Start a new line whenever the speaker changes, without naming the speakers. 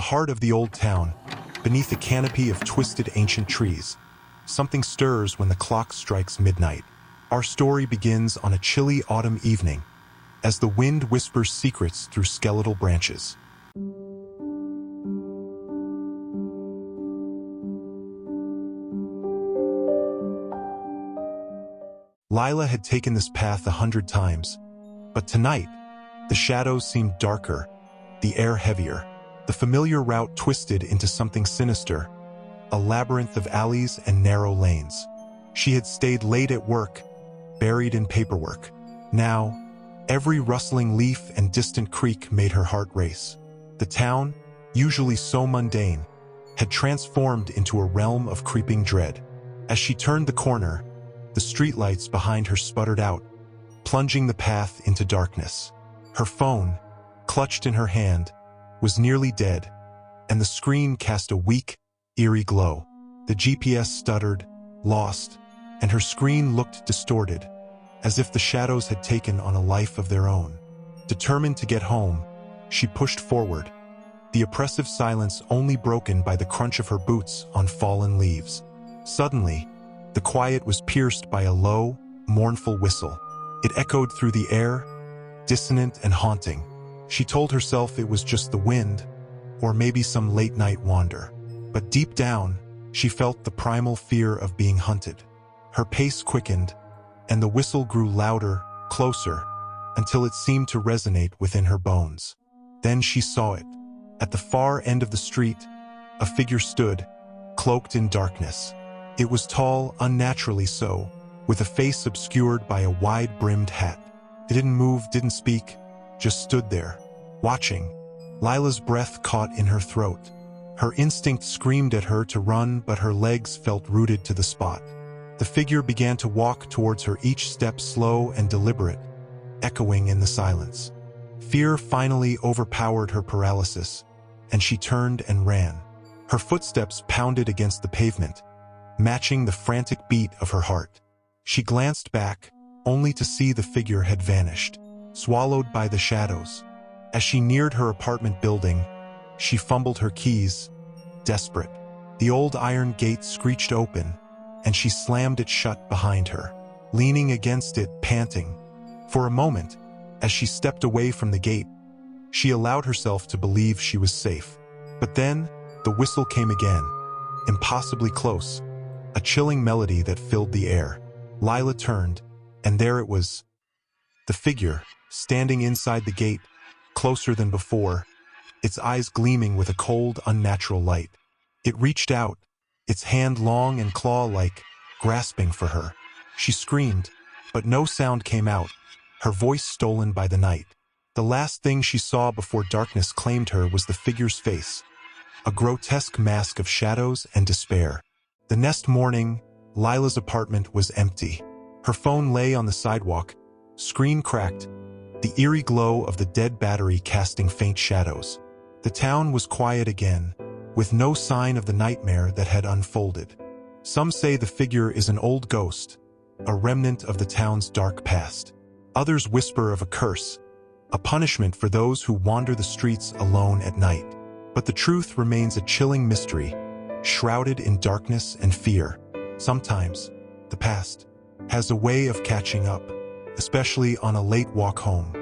the heart of the old town, beneath a canopy of twisted ancient trees, something stirs when the clock strikes midnight. Our story begins on a chilly autumn evening, as the wind whispers secrets through skeletal branches. Lila had taken this path 100 times, but tonight, the shadows seemed darker, the air heavier. The familiar route twisted into something sinister, a labyrinth of alleys and narrow lanes. She had stayed late at work, buried in paperwork. Now, every rustling leaf and distant creak made her heart race. The town, usually so mundane, had transformed into a realm of creeping dread. As she turned the corner, the streetlights behind her sputtered out, plunging the path into darkness. Her phone, clutched in her hand, was nearly dead, and the screen cast a weak, eerie glow. The GPS stuttered, lost, and her screen looked distorted, as if the shadows had taken on a life of their own. Determined to get home, she pushed forward, the oppressive silence only broken by the crunch of her boots on fallen leaves. Suddenly, the quiet was pierced by a low, mournful whistle. It echoed through the air, dissonant and haunting. She told herself it was just the wind, or maybe some late-night wander. But deep down, she felt the primal fear of being hunted. Her pace quickened, and the whistle grew louder, closer, until it seemed to resonate within her bones. Then she saw it. At the far end of the street, a figure stood, cloaked in darkness. It was tall, unnaturally so, with a face obscured by a wide-brimmed hat. It didn't move, didn't speak, just stood there, watching. Lila's breath caught in her throat. Her instinct screamed at her to run, but her legs felt rooted to the spot. The figure began to walk towards her, each step slow and deliberate, echoing in the silence. Fear finally overpowered her paralysis, and she turned and ran. Her footsteps pounded against the pavement, matching the frantic beat of her heart. She glanced back, only to see the figure had vanished, swallowed by the shadows. As she neared her apartment building, she fumbled her keys, desperate. The old iron gate screeched open, and she slammed it shut behind her, leaning against it, panting. For a moment, as she stepped away from the gate, she allowed herself to believe she was safe. But then, the whistle came again, impossibly close, a chilling melody that filled the air. Lila turned, and there it was. The figure, standing inside the gate, closer than before, its eyes gleaming with a cold, unnatural light. It reached out, its hand long and claw-like, grasping for her. She screamed, but no sound came out, her voice stolen by the night. The last thing she saw before darkness claimed her was the figure's face, a grotesque mask of shadows and despair. The next morning, Lila's apartment was empty. Her phone lay on the sidewalk, screen cracked, the eerie glow of the dead battery casting faint shadows. The town was quiet again, with no sign of the nightmare that had unfolded. Some say the figure is an old ghost, a remnant of the town's dark past. Others whisper of a curse, a punishment for those who wander the streets alone at night. But the truth remains a chilling mystery, shrouded in darkness and fear. Sometimes, the past has a way of catching up, especially on a late walk home.